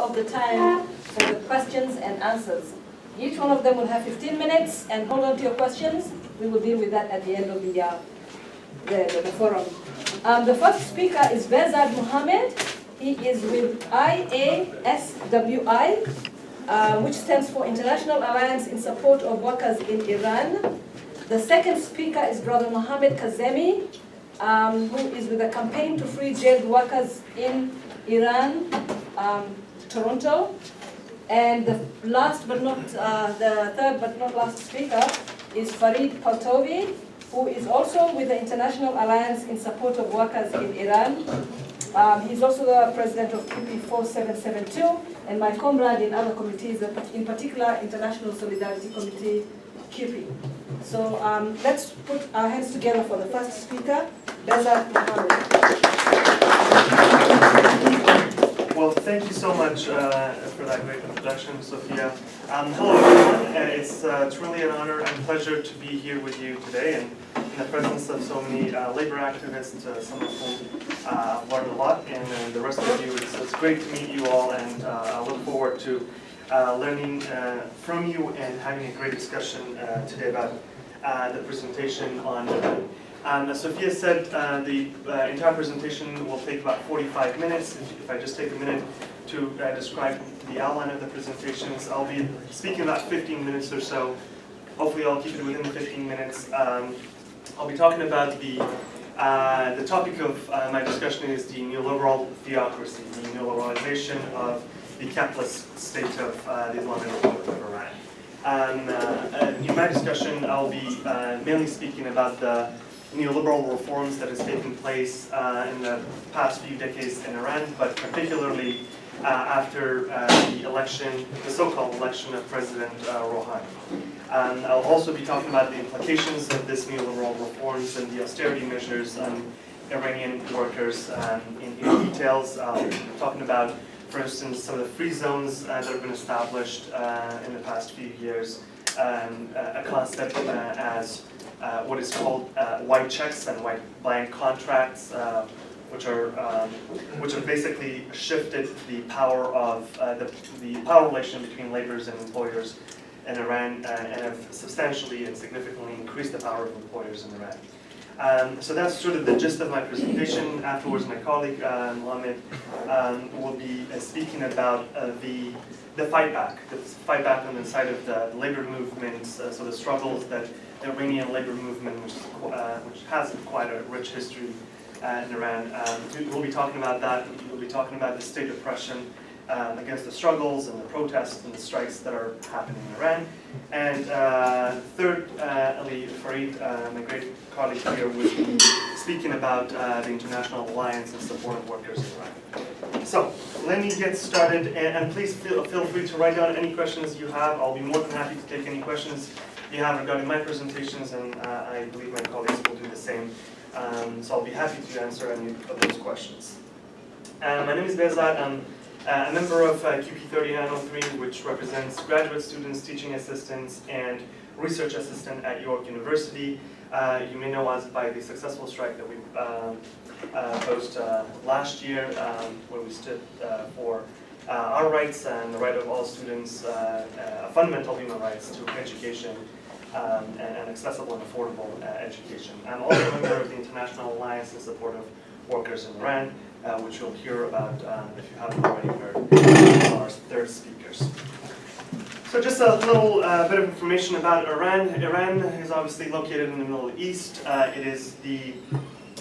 of the time for the questions and answers. Each one of them will have 15 minutes, and hold on to your questions. We will deal with that at the end of the forum. The first speaker is Behzad Mohammad. He is with IASWI, which stands for International Alliance in Support of Workers in Iran. The second speaker is Brother Mohammad Kazemi, who is with the Campaign to Free Jailed Workers in Iran, Toronto. And the third but not last speaker is Farid Partovi, who is also with the International Alliance in Support of Workers in Iran. He's also the president of CUPE 4772, and my comrade in other committees, in particular International Solidarity Committee, CUPE. So let's put our hands together for the first speaker, Behzad Mohammad. Well, thank you so much for that great introduction, Safia. Hello, everyone. It's truly an honor and pleasure to be here with you today, and in the presence of so many labor activists, some of whom I've learned a lot, and the rest of you. It's great to meet you all, and I look forward to learning from you and having a great discussion today about the presentation on as Safia said, the entire presentation will take about 45 minutes. If I just take a minute to describe the outline of the presentations, I'll be speaking about 15 minutes or so. Hopefully I'll keep it within the 15 minutes. I'll be talking about the topic of my discussion is the neoliberal theocracy, the neoliberalization of the capitalist state of the Islamic Republic of Iran. In my discussion, I'll be mainly speaking about the neoliberal reforms that has taken place in the past few decades in Iran, but particularly after the election, the so-called election of President Rouhani. I'll also be talking about the implications of this neoliberal reforms and the austerity measures on Iranian workers in details. I'll be talking about, for instance, some of the free zones that have been established in the past few years, a concept as what is called white checks and white blank contracts, which have basically shifted the power of the power relation between laborers and employers in Iran, and have substantially and significantly increased the power of employers in Iran. So that's sort of the gist of my presentation. Afterwards, my colleague Mohammad will be speaking about the fight back on the side of the labor movements, so the struggles that the Iranian labor movement, which has quite a rich history in Iran. We'll be talking about that. We'll be talking about the state oppression against the struggles and the protests and the strikes that are happening in Iran. And third, Ali Farid, my great colleague here, will be speaking about the International Alliance in Support of Workers in Iran. So let me get started, and please feel free to write down any questions you have. I'll be more than happy to take any questions you have regarding my presentations, and I believe my colleagues will do the same. So I'll be happy to answer any of those questions. My name is Behzad. I'm a member of CUPE 3903, which represents graduate students, teaching assistants, and research assistant at York University. You may know us by the successful strike that we posed last year, where we stood for our rights and the right of all students, fundamental human rights to education and accessible and affordable education. I'm also a member of the International Alliance in Support of Workers in Iran, which you'll hear about if you haven't already heard our third speakers. So just a little bit of information about Iran. Iran is obviously located in the Middle East. It is the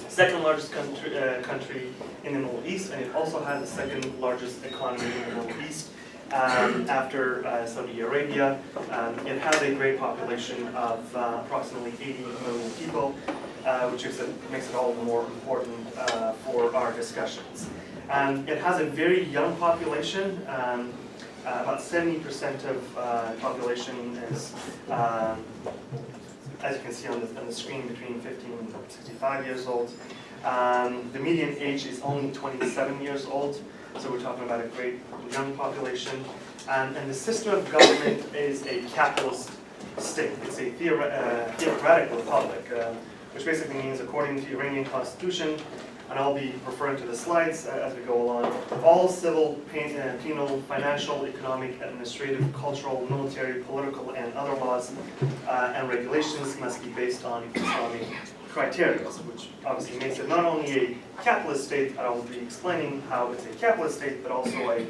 second largest country in the Middle East, and it also has the second largest economy in the Middle East after Saudi Arabia. It has a great population of approximately 80 million people, which makes it all the more important for our discussions. It has a very young population. About 70% of the population is, as you can see on the screen, between 15 and 65 years old. The median age is only 27 years old, so we're talking about a great young population. And the system of government is a capitalist state. It's a theocratic republic, which basically means, according to the Iranian constitution, and I'll be referring to the slides as we go along. All civil, penal, financial, economic, administrative, cultural, military, political, and other laws and regulations must be based on Islamic criteria, which obviously makes it not only a capitalist state, I will be explaining how it's a capitalist state, but also a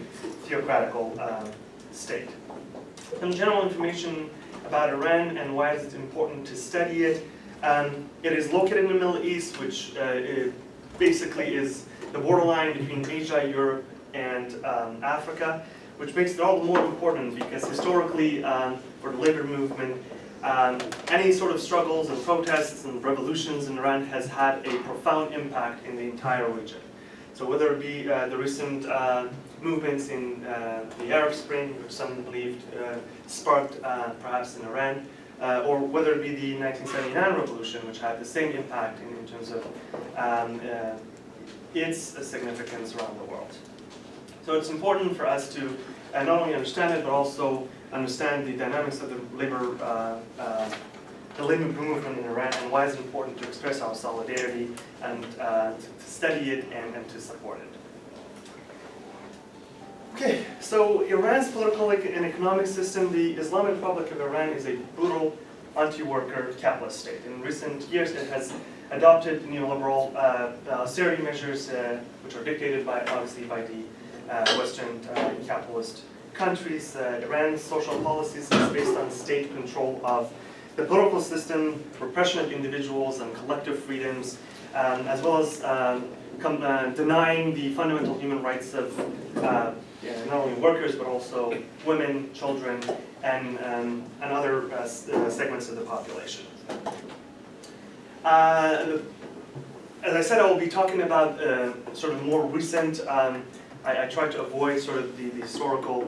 theocratical state. Some general information about Iran and why is it important to study it. It is located in the Middle East, which basically is the borderline between Asia, Europe, and Africa, which makes it all the more important because historically, for the labor movement, any sort of struggles and protests and revolutions in Iran has had a profound impact in the entire region. So whether it be the recent movements in the Arab Spring, which some believed sparked perhaps in Iran, or whether it be the 1979 revolution, which had the same impact in terms of its significance around the world. So it's important for us to not only understand it, but also understand the dynamics of the labor movement in Iran and why it's important to express our solidarity and to study it and to support it. Okay, so Iran's political and economic system, the Islamic Republic of Iran is a brutal anti-worker capitalist state. In recent years, it has adopted neoliberal austerity measures, which are dictated obviously by the Western capitalist countries. Iran's social policies is based on state control of the political system, repression of individuals and collective freedoms, as well as denying the fundamental human rights of not only workers, but also women, children, and other segments of the population. As I said, I will be talking about sort of more recent, I tried to avoid sort of the historical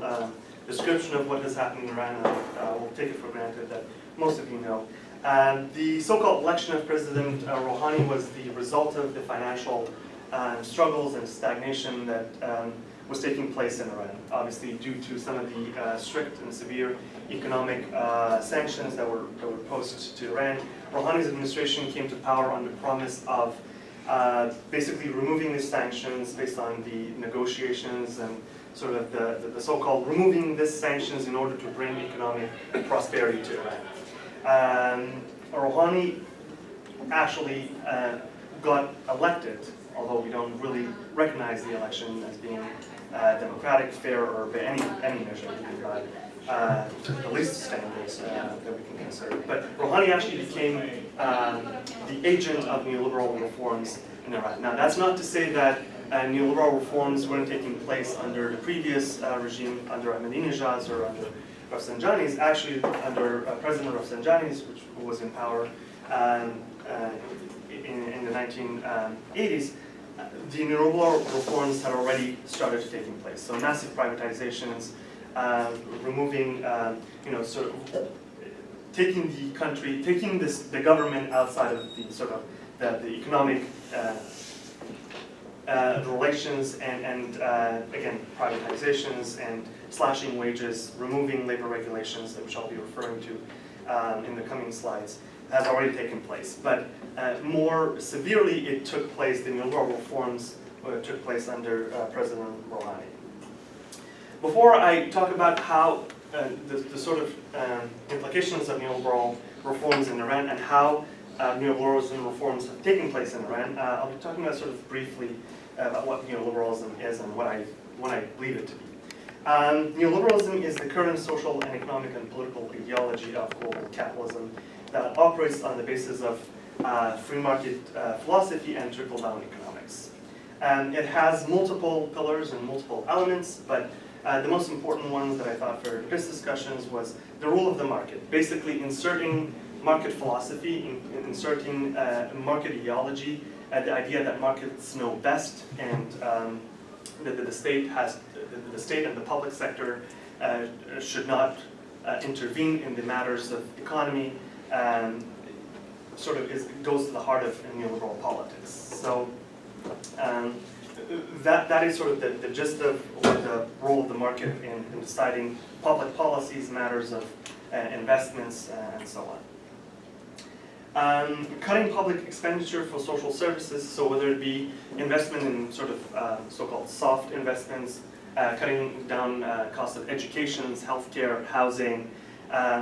description of what has happened in Iran, and I will take it for granted that most of you know. The so-called election of President Rouhani was the result of the financial struggles and stagnation that was taking place in Iran, obviously due to some of the strict and severe economic sanctions that were posed to Iran. Rouhani's administration came to power on the promise of basically removing these sanctions based on the negotiations and sort of the so-called removing these sanctions in order to bring economic prosperity to Iran. Rouhani actually got elected, although we don't really recognize the election as being democratic, fair, or by any measure, by the least standards that we can consider. But Rouhani actually became the agent of neoliberal reforms in Iran. Now, that's not to say that neoliberal reforms weren't taking place under the previous regime, under Ahmadinejad's or under Rafsanjani's. Actually, under President Rafsanjani's, who was in power in the 1980s, the neoliberal reforms had already started taking place. So massive privatizations, removing, sort of taking the country, taking the government outside of the sort of the economic relations and again, privatizations and slashing wages, removing labor regulations, which I'll be referring to in the coming slides, has already taken place. But more severely, it took place, the neoliberal reforms took place under President Rouhani. Before I talk about how the sort of implications of neoliberal reforms in Iran and how neoliberalism reforms have taken place in Iran, I'll be talking about sort of briefly about what neoliberalism is and what I believe it to be. Neoliberalism is the current social and economic and political ideology of global capitalism that operates on the basis of free market philosophy and trickle-down economics. It has multiple pillars and multiple elements, but the most important ones that I thought for this discussions was the rule of the market, basically inserting market philosophy, inserting market ideology, the idea that markets know best, and that the state and the public sector should not intervene in the matters of economy, sort of goes to the heart of neoliberal politics. So that is sort of the gist of what the role of the market in deciding public policies, matters of investments, and so on. Cutting public expenditure for social services, so whether it be investment in sort of so-called soft investments, cutting down costs of education, healthcare, housing,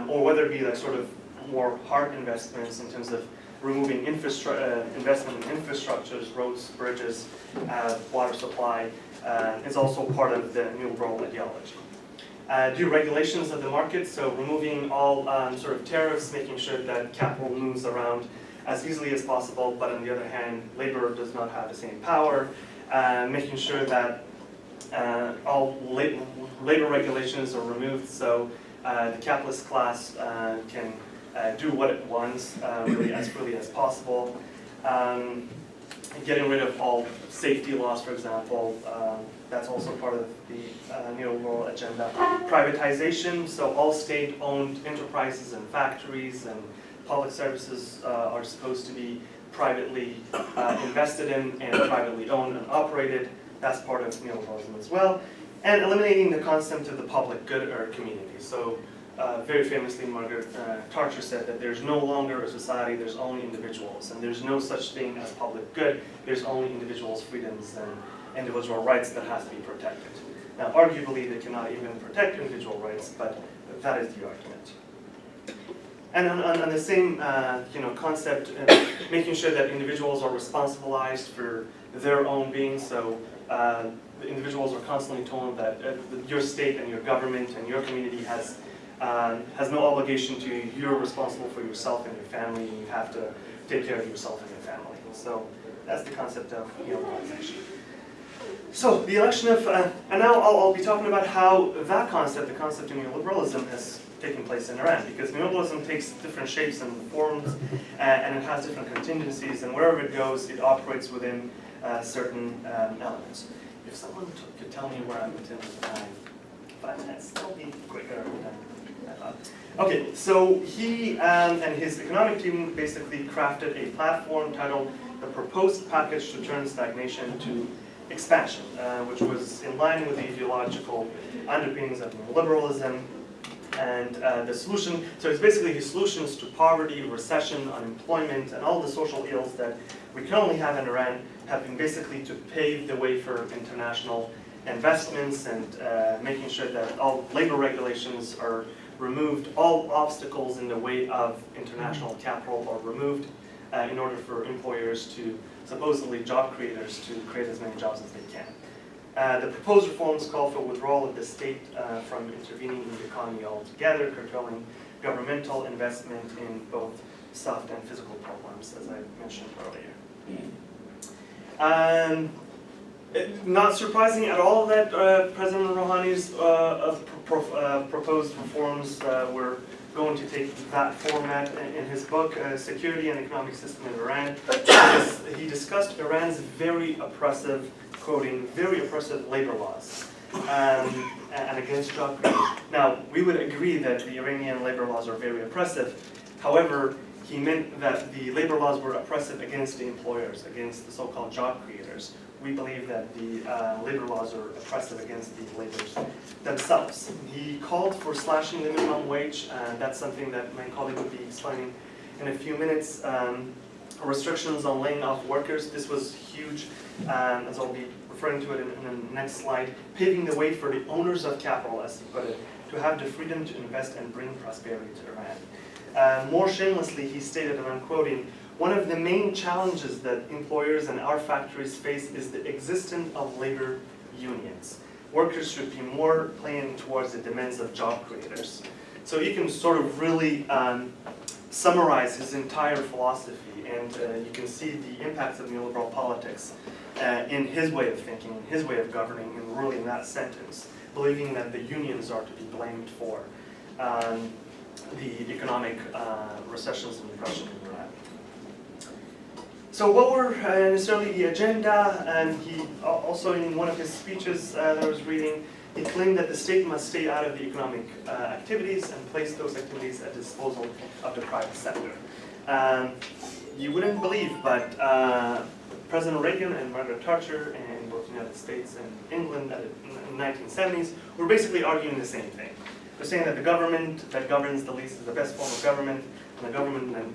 or whether it be like sort of more hard investments in terms of removing investment in infrastructures, roads, bridges, water supply, is also part of the neoliberal ideology. Do regulations of the market, so removing all sort of tariffs, making sure that capital moves around as easily as possible, but on the other hand, labor does not have the same power, making sure that all labor regulations are removed, so the capitalist class can do what it wants really as freely as possible. Getting rid of all safety laws, for example, that's also part of the neoliberal agenda. Privatization, so all state-owned enterprises and factories and public services are supposed to be privately invested in and privately owned and operated. That's part of neoliberalism as well. And eliminating the concept of the public good or community. So very famously, Margaret Thatcher said that there's no longer a society, there's only individuals, and there's no such thing as public good, there's only individuals' freedoms and individual rights that has to be protected. Now, arguably, they cannot even protect individual rights, but that is the argument. And on the same concept, making sure that individuals are responsibilized for their own being, so the individuals are constantly told that your state and your government and your community has no obligation to you. You're responsible for yourself and your family, and you have to take care of yourself and your family. So that's the concept of neoliberalization. So the election of, and now I'll be talking about how that concept, the concept of neoliberalism, has taken place in Iran, because neoliberalism takes different shapes and forms, and it has different contingencies, and wherever it goes, it operates within certain elements. If someone could tell me where I'm in terms of time, 5 minutes, that'll be quicker than I thought. Okay, so he and his economic team basically crafted a platform titled "The Proposed Package to Turn Stagnation to Expansion," which was in line with the ideological underpinnings of neoliberalism. And the solution, so it's basically his solutions to poverty, recession, unemployment, and all the social ills that we currently have in Iran have been basically to pave the way for international investments and making sure that all labor regulations are removed, all obstacles in the way of international capital are removed in order for employers to, supposedly job creators, to create as many jobs as they can. The proposed reforms call for withdrawal of the state from intervening in the economy altogether, curtailing governmental investment in both soft and physical programs, as I mentioned earlier. Not surprising at all that President Rouhani's proposed reforms were going to take that format in his book, Security and Economic System in Iran. He discussed Iran's very oppressive, quoting, very oppressive labor laws and against job creation. Now, we would agree that the Iranian labor laws are very oppressive. However, he meant that the labor laws were oppressive against the employers, against the so-called job creators. We believe that the labor laws are oppressive against the laborers themselves. He called for slashing the minimum wage, and that's something that my colleague will be explaining in a few minutes. Restrictions on laying off workers, this was huge, as I'll be referring to it in the next slide, paving the way for the owners of capital, as he put it, to have the freedom to invest and bring prosperity to Iran. More shamelessly, he stated, and I'm quoting, "One of the main challenges that employers and our factories face is the existence of labor unions. Workers should be more playing towards the demands of job creators." So you can sort of really summarize his entire philosophy, and you can see the impacts of neoliberal politics in his way of thinking, in his way of governing, and really in that sentence, believing that the unions are to be blamed for the economic recessions and depression in Iran. So what were necessarily the agenda? And he also, in one of his speeches that I was reading, he claimed that the state must stay out of the economic activities and place those activities at the disposal of the private sector. You wouldn't believe, but President Reagan and Margaret Thatcher in both the United States and England in the 1970s were basically arguing the same thing. They're saying that the government that governs the least is the best form of government, and the government then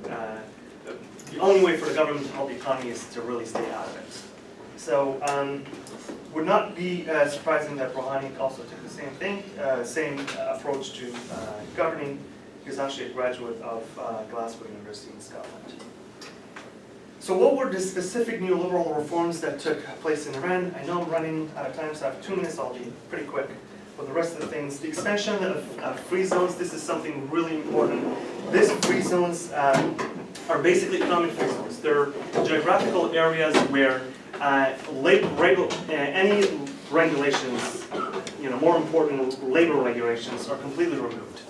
the only way for the government to help the economy is to really stay out of it. So would not be surprising that Rouhani also took the same thing, same approach to governing. He was actually a graduate of Glasgow University in Scotland. So what were the specific neoliberal reforms that took place in Iran? I know I'm running out of time, so I have 2 minutes, I'll be pretty quick. For the rest of the things, the expansion of free zones, this is something really important. These free zones are basically economic free zones. They're geographical areas where any regulations, more important labor regulations, are completely removed.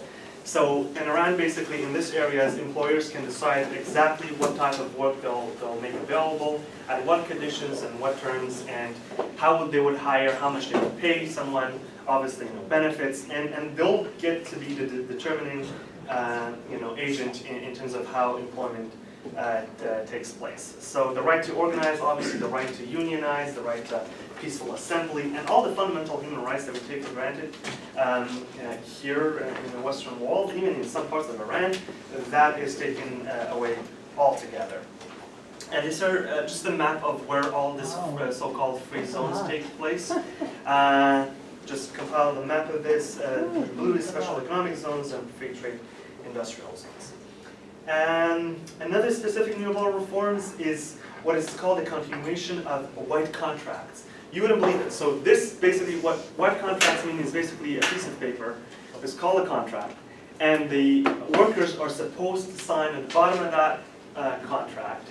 So in Iran, basically in this areas, employers can decide exactly what type of work they'll make available, at what conditions and what terms, and how they would hire, how much they would pay someone, obviously benefits, and they'll get to be the determining agent in terms of how employment takes place. So the right to organize, obviously the right to unionize, the right to peaceful assembly, and all the fundamental human rights that we take for granted here in the Western world, even in some parts of Iran, that is taken away altogether. And these are just a map of where all these so-called free zones take place. Just compile the map of this. Blue is special economic zones and free trade industrial zones. And another specific neoliberal reforms is what is called a continuation of white contracts. You wouldn't believe it. So this basically, what white contracts mean is basically a piece of paper. It's called a contract. And the workers are supposed to sign at the bottom of that contract.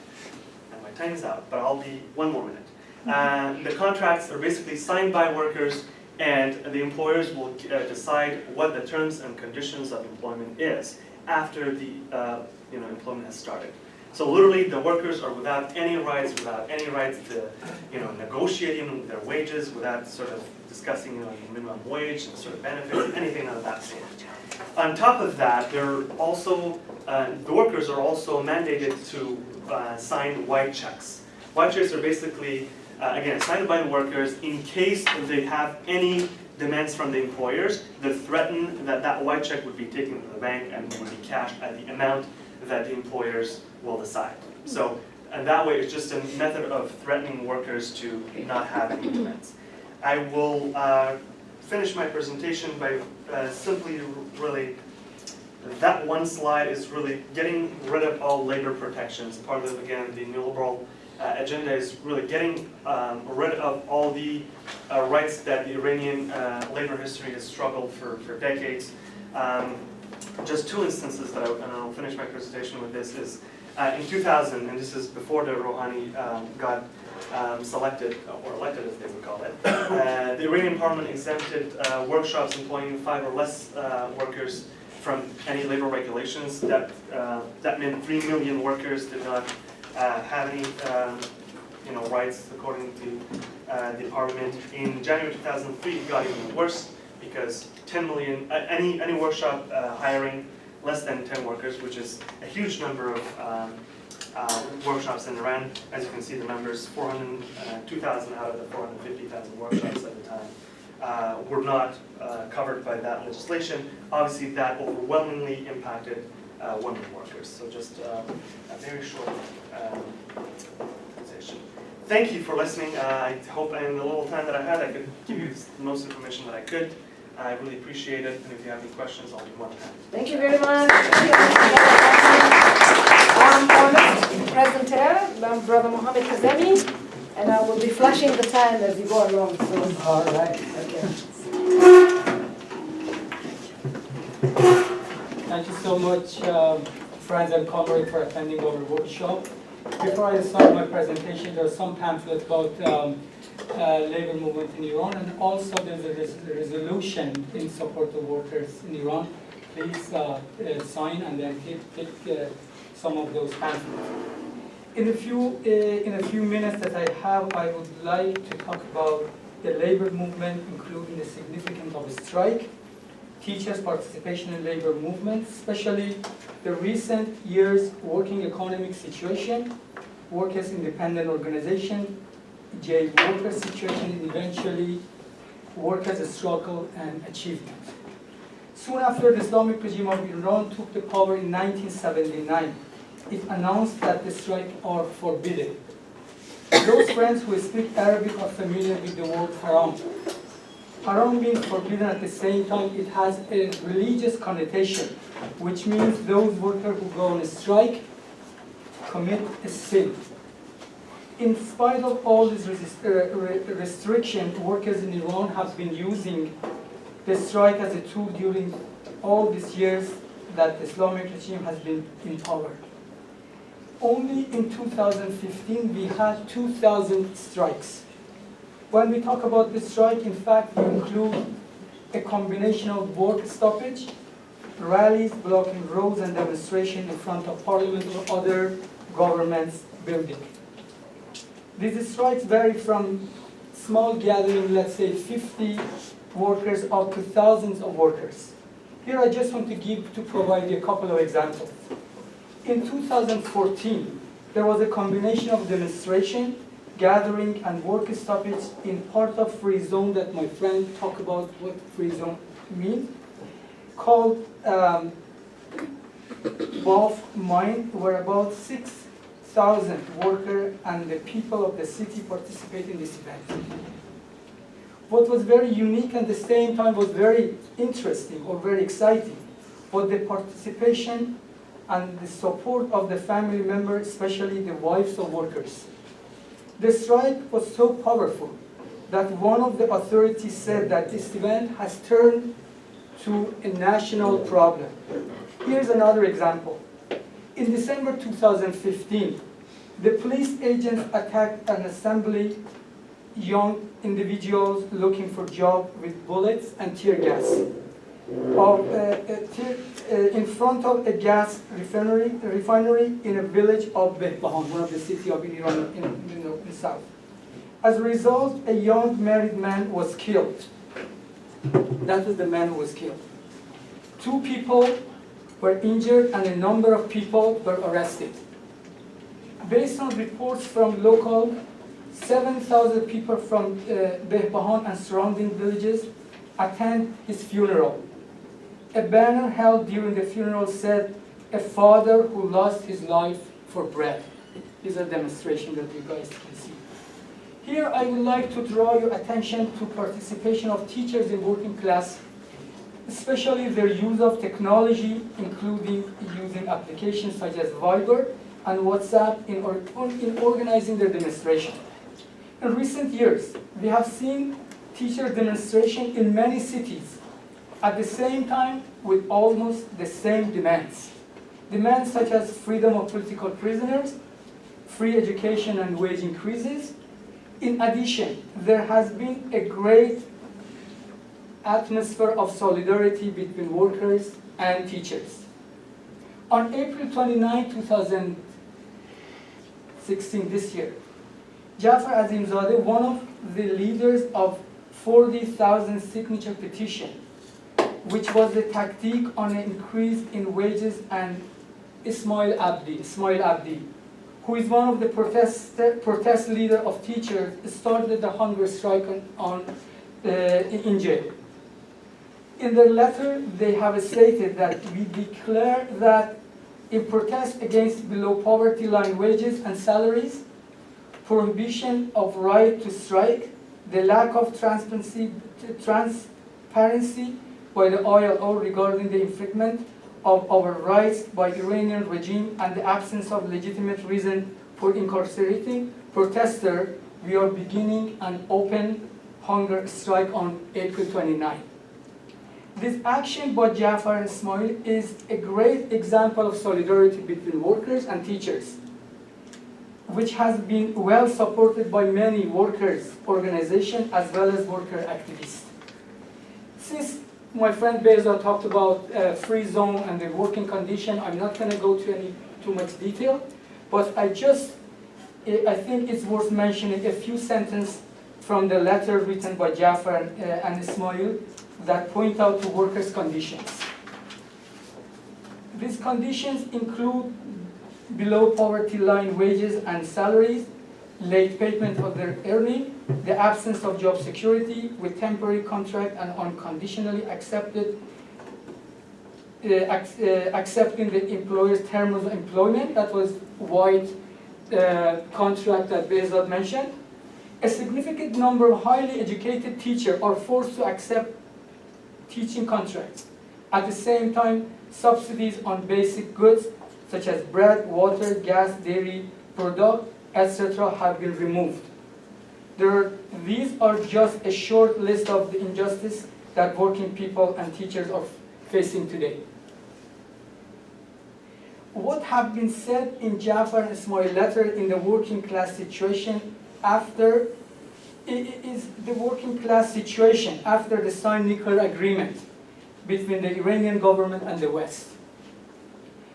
And my time is out, but I'll be 1 more minute. And the contracts are basically signed by workers, and the employers will decide what the terms and conditions of employment is after the employment has started. So literally, the workers are without any rights to negotiate even their wages, without sort of discussing minimum wage and sort of benefits, anything of that sort. On top of that, they're also the workers are also mandated to sign white checks. White checks are basically again signed by the workers in case they have any demands from the employers. They threaten that that white check would be taken to the bank and would be cashed at the amount that the employers will decide. So, and that way it's just a method of threatening workers to not have any demands. I will finish my presentation by simply really, that one slide is really getting rid of all labor protections. Part of, again, the neoliberal agenda is really getting rid of all the rights that the Iranian labor history has struggled for decades. Just 2 instances that and I'll finish my presentation with this, is in 2000, and this is before the Rouhani got selected, or elected as they would call it, the Iranian parliament exempted workshops employing 5 or less workers from any labor regulations. That meant 3 million workers did not have any rights according to the parliament. In January 2003, it got even worse, because 10 million, any workshop hiring less than 10 workers, which is a huge number of workshops in Iran. As you can see, the numbers, 2,000 out of the 450,000 workshops at the time were not covered by that legislation. Obviously, that overwhelmingly impacted women workers. So just a very short presentation. Thank you for listening. I hope in the little time that I had, I could give you the most information that I could. I really appreciate it, and if you have any questions, I'll be more than happy. Thank you very much. Our next presenter, Brother Mohammad Kazemi, and I will be flashing the time as you go along. So. All right. Okay. Thank you so much, friends and comrades, for attending our workshop. Before I start my presentation, there are some pamphlets about labor movement in Iran, and also there's a resolution in support of workers in Iran. Please sign and then take some of those pamphlets. In a few minutes that I have, I would like to talk about the labor movement, including the significance of a strike, teachers' participation in labor movement, especially the recent years' working economic situation, workers' independent organization, jail workers' situation, and eventually workers' struggle and achievement. Soon after the Islamic regime of Iran took the power in 1979, it announced that the strike are forbidden. Those friends who speak Arabic are familiar with the word haram. Haram means forbidden. At the same time, it has a religious connotation, which means those workers who go on a strike commit a sin. In spite of all these restrictions, workers in Iran have been using the strike as a tool during all these years that the Islamic regime has been in power. Only in 2015 we had 2,000 strikes. When we talk about the strike, in fact, we include a combination of work stoppage, rallies, blocking roads, and demonstration in front of parliament or other governments' buildings. These strikes vary from small gathering, let's say 50 workers, up to thousands of workers. Here I just want to provide you a couple of examples. In 2014, there was a combination of demonstration, gathering, and work stoppage in part of free zone that my friend talked about what free zone means, called Baf Mine, where about 6,000 workers and the people of the city participate in this event. What was very unique and at the same time was very interesting or very exciting was the participation and the support of the family members, especially the wives of workers. The strike was so powerful that one of the authorities said that this event has turned to a national problem. Here's another example. In December 2015, the police agents attacked an assembly, young individuals looking for jobs with bullets and tear gas. In front of a gas refinery in a village of Behzad, one of the cities of Iran in the south. As a result, a young married man was killed. That was the man who was killed. 2 people were injured and a number of people were arrested. Based on reports from local, 7,000 people from Behzad and surrounding villages attend his funeral. A banner held during the funeral said, "A father who lost his life for bread." These are demonstrations that you guys can see. Here I would like to draw your attention to participation of teachers in working class, especially their use of technology, including using applications such as Viber and WhatsApp in organizing their demonstration. In recent years, we have seen teacher demonstration in many cities at the same time with almost the same demands. Demands such as freedom of political prisoners, free education and wage increases. In addition, there has been a great atmosphere of solidarity between workers and teachers. On April 29, 2016, this year, Jafar Azimzadeh, one of the leaders of 40,000 signature petition, which was the tactic on an increase in wages, and Ismail Abdi, who is one of the protest leader of teachers, started the hunger strike in jail. In their letter, they have stated that we declare that in protest against below poverty line wages and salaries, prohibition of right to strike, the lack of transparency by the ILO regarding the infringement of our rights by Iranian regime and the absence of legitimate reason for incarcerating protesters, we are beginning an open hunger strike on April 29. This action by Jafar and Ismail is a great example of solidarity between workers and teachers, which has been well supported by many workers' organizations as well as worker activists. Since my friend Behzad talked about free zone and the working condition, I'm not going to go to too much detail, but I think it's worth mentioning a few sentences from the letter written by Jafar and Ismail that point out to workers' conditions. These conditions include below poverty line wages and salaries, late payment of their earning, the absence of job security with temporary contract and unconditionally accepted accepting the employer's terms of employment, that was white contract that Behzad mentioned. A significant number of highly educated teachers are forced to accept teaching contracts. At the same time, subsidies on basic goods such as bread, water, gas, dairy product, etc. have been removed. These are just a short list of the injustice that working people and teachers are facing today. What have been said in Jafar and Ismail's letter in the working class situation after the signed nuclear agreement between the Iranian government and the West.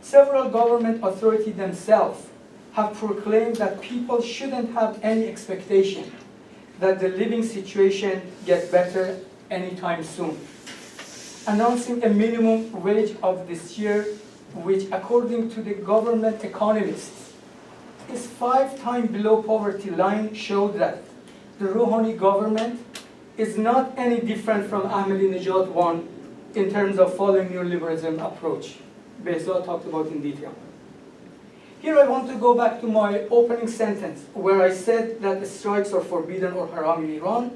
Several government authorities themselves have proclaimed that people shouldn't have any expectation that the living situation gets better anytime soon, announcing a minimum wage of this year, which according to the government economists is 5 times below poverty line, showed that the Rouhani government is not any different from Ahmadinejad one in terms of following neoliberalism approach. Behzad talked about in detail. Here I want to go back to my opening sentence where I said that the strikes are forbidden or haram in Iran.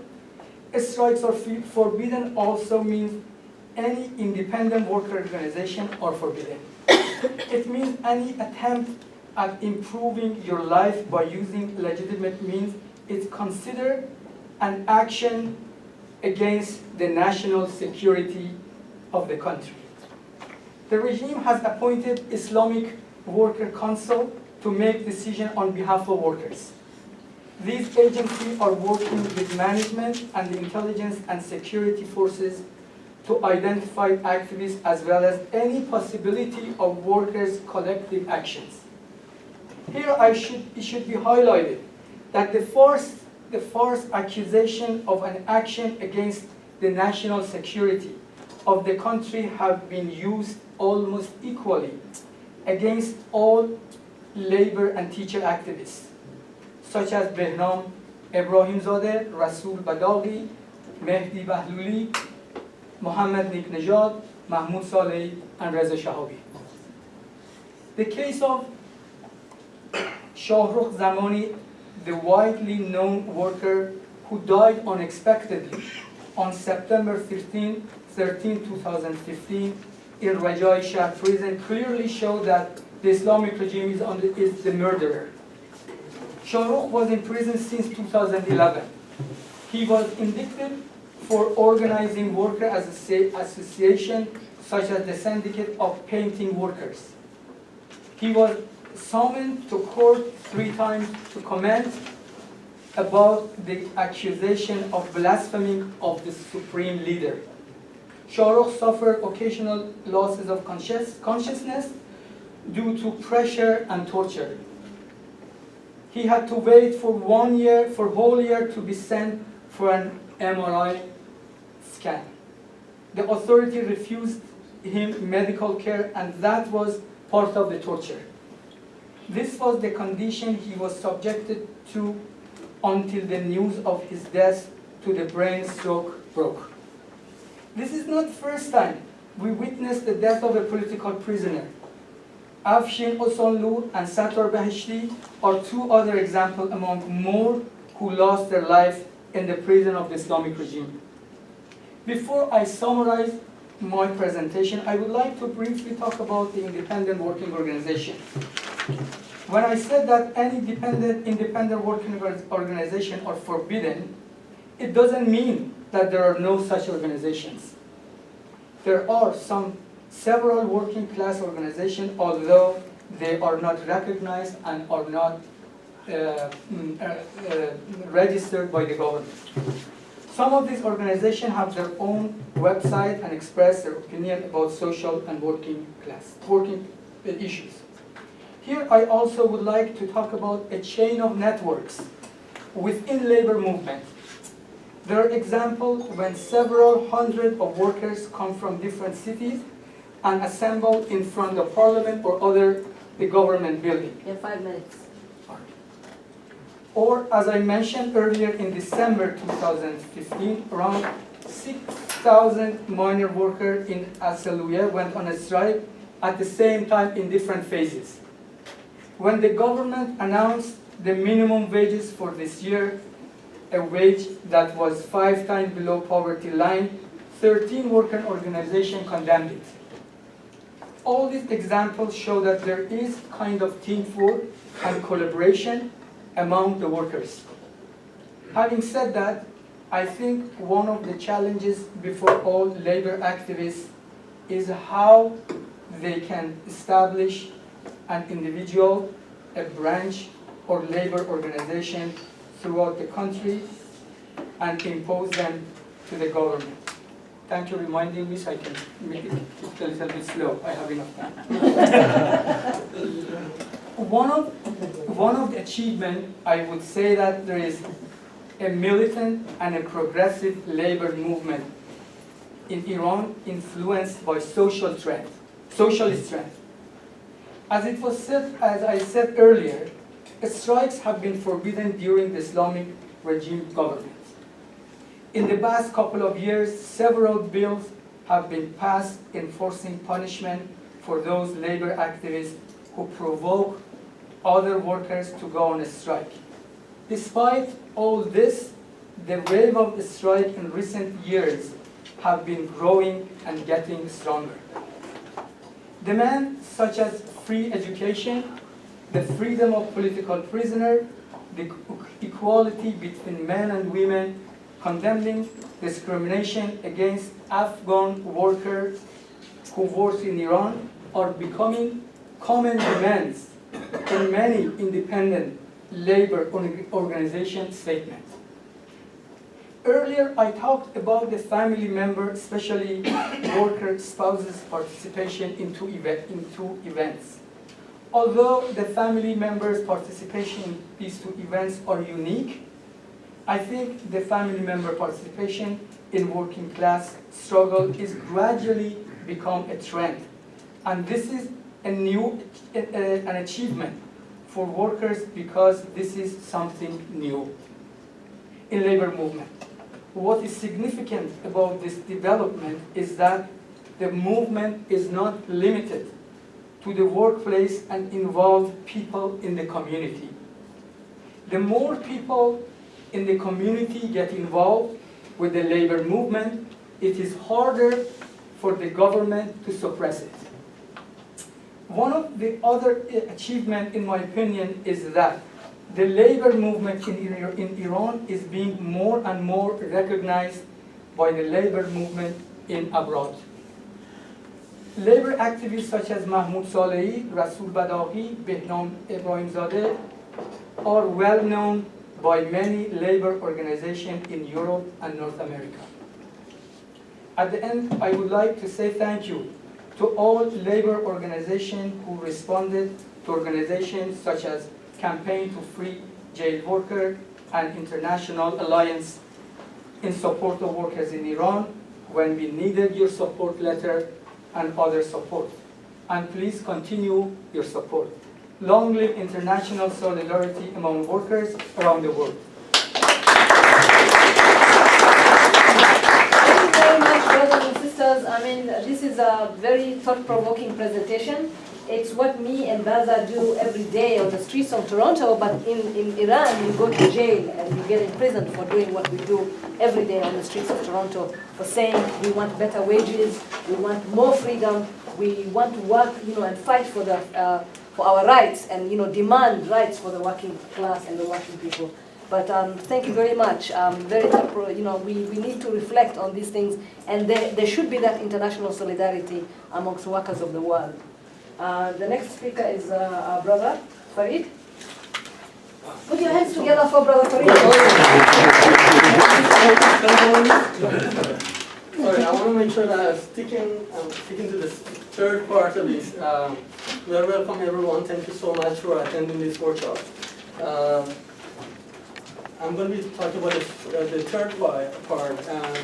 Strikes are forbidden also means any independent worker organization are forbidden. It means any attempt at improving your life by using legitimate means is considered an action against the national security of the country. The regime has appointed Islamic Worker Council to make decisions on behalf of workers. These agencies are working with management and the intelligence and security forces to identify activists as well as any possibility of workers' collective actions. Here it should be highlighted that the false accusation of an action against the national security of the country have been used almost equally against all labor and teacher activists, such as Behnam Ebrahimzadeh, Rasul Badaghi, Mehdi Bahluli, Mohammad Niknejad, Mahmoud Saleh, and Reza Shahabi. The case of Shahrukh Zamani, the widely known worker who died unexpectedly on September 13, 2015 in Rajai Shah prison, clearly showed that the Islamic regime is the murderer. Shahrukh was in prison since 2011. He was indicted for organizing worker association such as the Syndicate of Painting Workers. He was summoned to court 3 times to comment about the accusation of blaspheming of the supreme leader. Shahrukh suffered occasional losses of consciousness due to pressure and torture. He had to wait for 1 year, for a whole year, to be sent for an MRI scan. The authority refused him medical care, and that was part of the torture. This was the condition he was subjected to until the news of his death to the brain stroke broke. This is not the first time we witnessed the death of a political prisoner. Afshin Osanlu and Sattar Beheshti are 2 other examples among more who lost their life in the prison of the Islamic regime. Before I summarize my presentation, I would like to briefly talk about the independent working organization. When I said that any independent working organization are forbidden, it doesn't mean that there are no such organizations. There are several working class organizations, although they are not recognized and are not registered by the government. Some of these organizations have their own website and express their opinion about social and working issues. Here I also would like to talk about a chain of networks within labor movement. There are examples when several hundred of workers come from different cities and assemble in front of parliament or the government building. In 5 minutes. Or, as I mentioned earlier, in December 2015, around 6,000 miner workers in Asaluya went on a strike at the same time in different phases. When the government announced the minimum wages for this year, a wage that was 5 times below poverty line, 13 worker organizations condemned it. All these examples show that there is kind of teamwork and collaboration among the workers. Having said that, I think one of the challenges before all labor activists is how they can establish an individual, a branch, or labor organization throughout the country and impose them to the government. Thank you for reminding me so I can make it a little bit slow. I have enough time. One of the achievements, I would say that there is a militant and a progressive labor movement in Iran influenced by socialist trend. As I said earlier, strikes have been forbidden during the Islamic regime government. In the past couple of years, several bills have been passed enforcing punishment for those labor activists who provoke other workers to go on a strike. Despite all this, the wave of strike in recent years have been growing and getting stronger. Demands such as free education, the freedom of political prisoners, the equality between men and women, condemning discrimination against Afghan workers who work in Iran are becoming common demands in many independent labor organization statements. Earlier, I talked about the family member, especially worker spouses' participation into events. Although the family members' participation in these two events are unique, I think the family member participation in working class struggle is gradually become a trend. And this is an achievement for workers because this is something new in labor movement. What is significant about this development is that the movement is not limited to the workplace and involve people in the community. The more people in the community get involved with the labor movement, it is harder for the government to suppress it. One of the other achievements, in my opinion, is that the labor movement in Iran is being more and more recognized by the labor movement in abroad. Labor activists such as Mahmoud Salehi, Rasul Badawi, Behnam Ibrahimzadeh are well known by many labor organizations in Europe and North America. At the end, I would like to say thank you to all labor organizations who responded to organizations such as Campaign to Free Jail Workers and International Alliance in support of workers in Iran when we needed your support letter and other support. And please continue your support. Long live international solidarity among workers around the world. Thank you very much, brothers and sisters. I mean, this is a very thought-provoking presentation. It's what me and Behzad do every day on the streets of Toronto, but in Iran, you go to jail and you get imprisoned for doing what we do every day on the streets of Toronto, for saying we want better wages, we want more freedom, we want to work, and fight for our rights and, demand rights for the working class and the working people. But thank you very much. We need to reflect on these things, and there should be that international solidarity amongst workers of the world. The next speaker is our brother, Farid. Put your hands together for brother Farid. Sorry, I want to make sure that I'm sticking to the third part of this. Welcome everyone. Thank you so much for attending this workshop. I'm going to be talking about the third part, and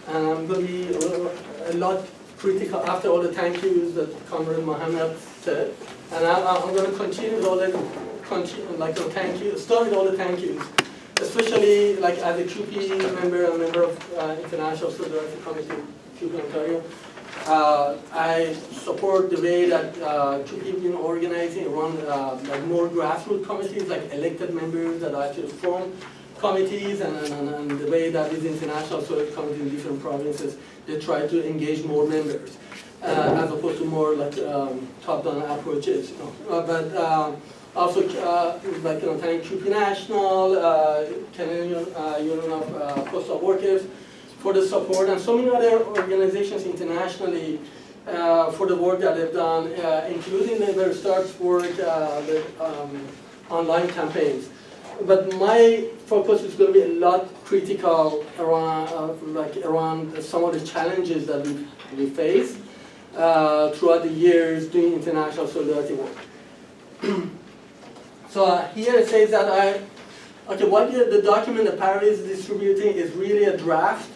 I'm going to be a lot critical after all the thank yous that Comrade Mohammad said, and I'm going to continue with all the thank yous, start with all the thank yous. especially like as a CUPE member and member of International Solidarity Committee, CUPE Ontario. I support the way that CUPE has been organizing, run like more grassroots committees, like elected members that actually form committees, and the way that these international solidarity committees in different provinces, they try to engage more members, as opposed to more like top-down approaches. But also, like thank CUPE National, Canadian Union of Postal Workers for the support, and so many other organizations internationally for the work that they've done, including Labor Starts work, the online campaigns. But my focus is going to be a lot critical around, around some of the challenges that we face throughout the years doing international solidarity work. So here it says that what the document that Partovi is distributing is really a draft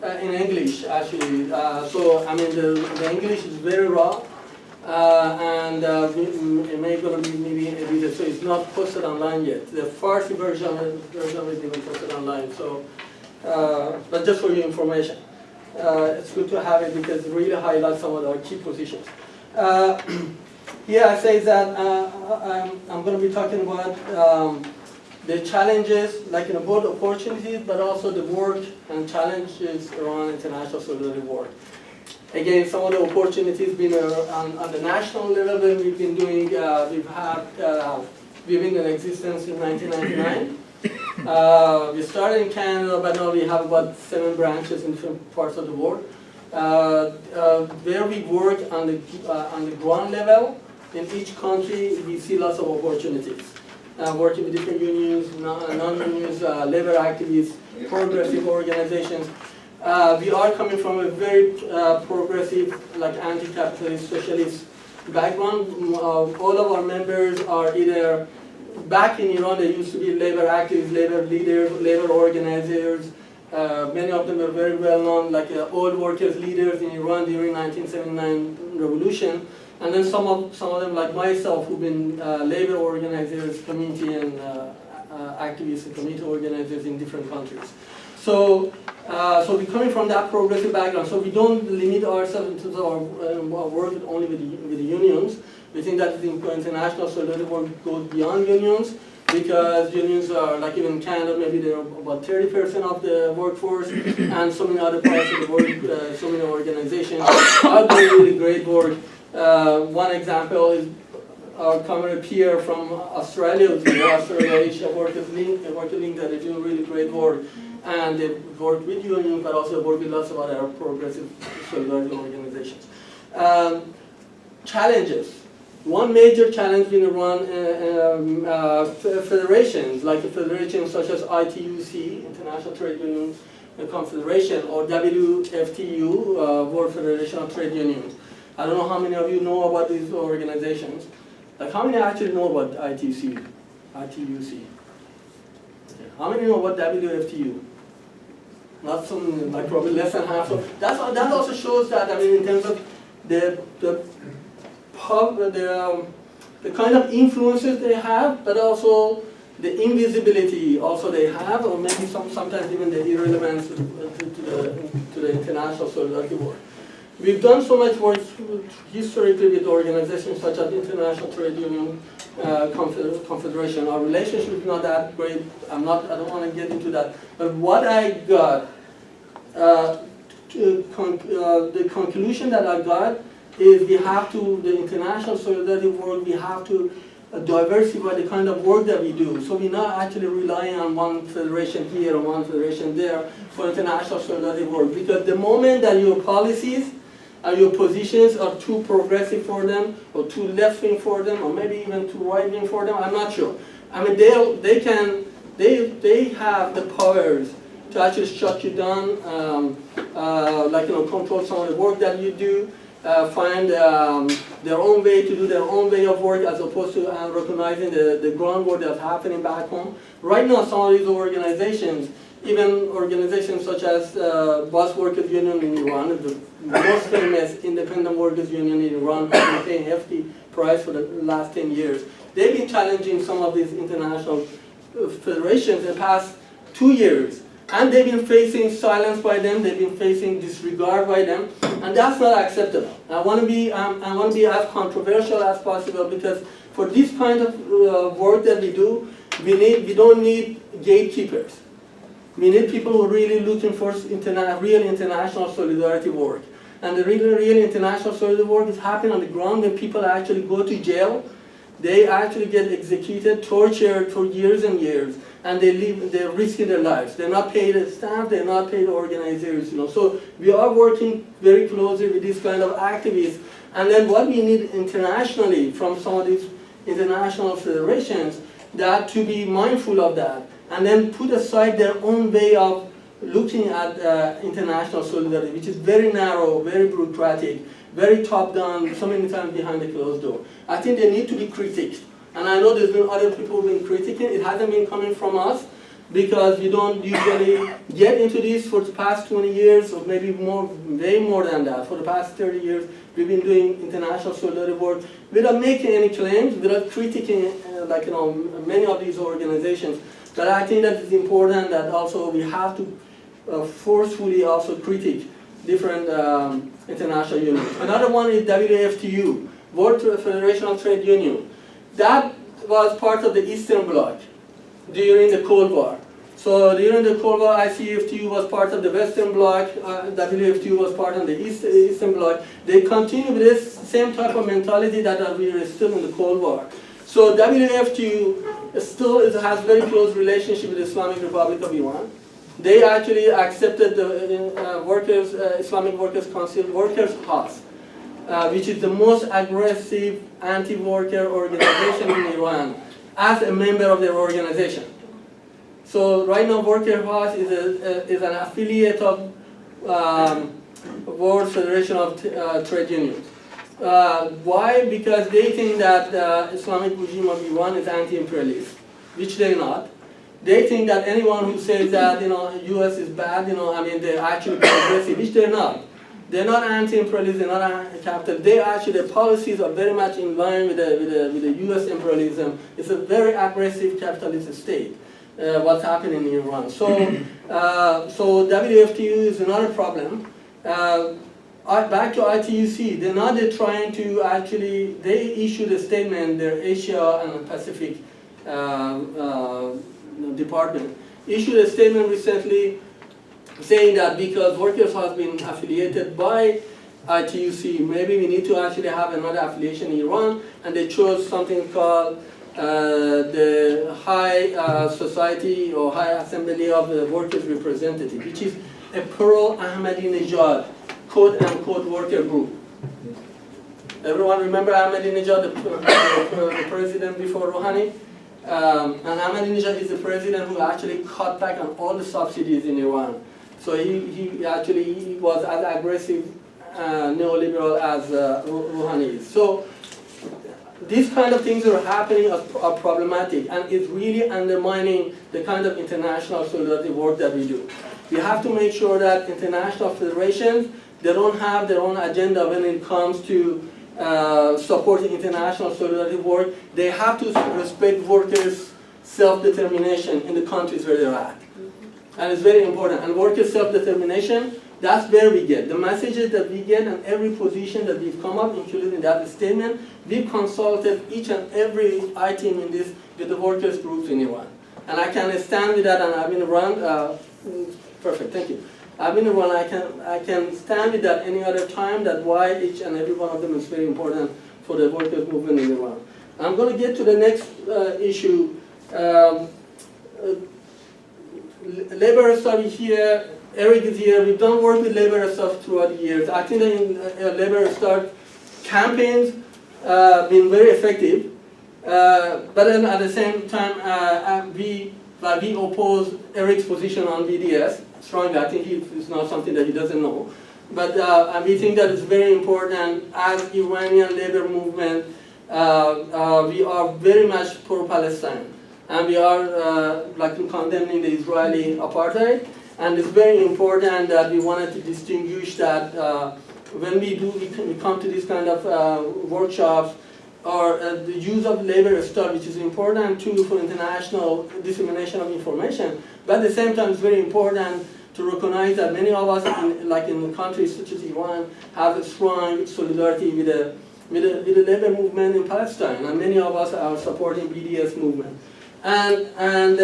in English, actually. So, I mean, the English is very raw, and it may going to be maybe edited, so it's not posted online yet. The Farsi version is even posted online, so, but just for your information. It's good to have it because it really highlights some of our key positions. Here I say that I'm going to be talking about the challenges, like both opportunities, but also the work and challenges around international solidarity work. Again, some of the opportunities been on the national level that we've been doing. We've been in existence in 1999. We started in Canada, but now we have about 7 branches in different parts of the world. Where we work on the ground level, in each country, we see lots of opportunities. Working with different unions, non-unions, labor activists, progressive organizations. We are coming from a very progressive, like anti-capitalist, socialist background. All of our members are either back in Iran, they used to be labor activists, labor leaders, labor organizers. Many of them are very well known, like old workers leaders in Iran during 1979 revolution. And then some of them, like myself, who've been labor organizers, community and activists and community organizers in different countries. So we're coming from that progressive background. So we don't limit ourselves in terms of our work only with the unions. We think that the international solidarity work goes beyond unions, because unions are, like even in Canada, maybe they're about 30% of the workforce, and so many other parts of the world, so many organizations are doing really great work. One example is our common peer from Australia, Australia Asia Workers Link, a worker link that is doing really great work, and they work with unions, but also work with lots of other progressive solidarity organizations. Challenges. One major challenge in Iran, federations, like a federation such as ITUC, International Trade Union Confederation, or WFTU, World Federation of Trade Unions. I don't know how many of you know about these organizations. Like, how many actually know about ITUC? Okay. How many know about WFTU? Not some, like probably less than half. So that also shows that, I mean, in terms of the kind of influences they have, but also the invisibility also they have, or maybe sometimes even the irrelevance to the international solidarity work. We've done so much work historically with organizations such as International Trade Union Confederation. Our relationship is not that great. I don't want to get into that. But what I got, the conclusion that I got is we have to, the international solidarity work, we have to diversify the kind of work that we do. So we're not actually relying on one federation here or one federation there for international solidarity work. Because the moment that your policies and your positions are too progressive for them, or too left-wing for them, or maybe even too right-wing for them, I'm not sure. I mean, they have the powers to actually shut you down, control some of the work that you do, find their own way to do their own way of work, as opposed to recognizing the groundwork that's happening back home. Right now, some of these organizations, even organizations such as Bus Workers Union in Iran, the most famous independent workers union in Iran, has been paying hefty price for the last 10 years. They've been challenging some of these international federations and passed 2 years. And they've been facing silence by them, they've been facing disregard by them, and that's not acceptable. I want to be as controversial as possible, because for this kind of work that we do, we don't need gatekeepers. We need people who are really looking for real international solidarity work. And the real international solidarity work is happening on the ground when people actually go to jail. They actually get executed, tortured for years and years, and they're risking their lives. They're not paid staff, they're not paid organizers, So we are working very closely with these kind of activists. And then what we need internationally from some of these international federations, that to be mindful of that, and then put aside their own way of looking at international solidarity, which is very narrow, very bureaucratic, very top-down, so many times behind the closed door. I think they need to be critiqued. And I know there's been other people who've been critiquing. It hasn't been coming from us, because we don't usually get into this for the past 20 years, or maybe more, way more than that. For the past 30 years, we've been doing international solidarity work without making any claims, without critiquing, many of these organizations. But I think that it's important that also we have to forcefully also critique different international unions. Another one is WFTU, World Federation of Trade Union. That was part of the Eastern Bloc during the Cold War. So during the Cold War, ICFTU was part of the Western Bloc, WFTU was part of the Eastern Bloc. They continue with this same type of mentality that we are still in the Cold War. So WFTU still has very close relationship with the Islamic Republic of Iran. They actually accepted the Islamic Workers' Council Workers' House, which is the most aggressive anti-worker organization in Iran, as a member of their organization. So right now, Worker House is an affiliate of World Federation of Trade Unions. Why? Because they think that the Islamic regime of Iran is anti-imperialist, which they're not. They think that anyone who says that U.S. is bad, they're actually progressive, which they're not. They're not anti-imperialist, they're not anti-capitalist. Their policies are very much in line with the U.S. imperialism. It's a very aggressive capitalist state, what's happening in Iran. So WFTU is another problem. Back to ITUC, they're trying to actually, they issued a statement, their Asia and Pacific department issued a statement recently saying that because Workers has been affiliated by ITUC, maybe we need to actually have another affiliation in Iran, and they chose something called the High Society or High Assembly of the Workers' Representative, which is a pro-Ahmadinejad, quote-unquote, worker group. Everyone remember Ahmadinejad, the president before Rouhani? And Ahmadinejad is the president who actually cut back on all the subsidies in Iran. So he was as aggressive neoliberal as Rouhani is. So these kind of things that are happening are problematic, and it's really undermining the kind of international solidarity work that we do. We have to make sure that international federations, they don't have their own agenda when it comes to supporting international solidarity work. They have to respect workers' self-determination in the countries where they're at. And it's very important. And workers' self-determination, that's where we get. The messages that we get and every position that we've come up, including in that statement, we've consulted each and every item in this with the workers' groups in Iran. And I can stand with that, and I've been around, perfect, thank you. I've been around, I can stand with that any other time, that why each and every one of them is very important for the workers' movement in Iran. I'm going to get to the next issue. Labor study here, Eric is here. We've done work with labor stuff throughout the years. I think that in labor start campaigns been very effective, but then at the same time we oppose Eric's position on BDS strongly. I think it's not something that he doesn't know, but we think that it's very important as Iranian labor movement. We are very much pro-Palestine, and we are condemning the Israeli apartheid. And it's very important that we wanted to distinguish that when we come to these kind of workshops, or the use of labor study, which is important too for international dissemination of information, But at the same time, it's very important to recognize that many of us, in countries such as Iran, have a strong solidarity with the labor movement in Palestine, and many of us are supporting BDS movement, and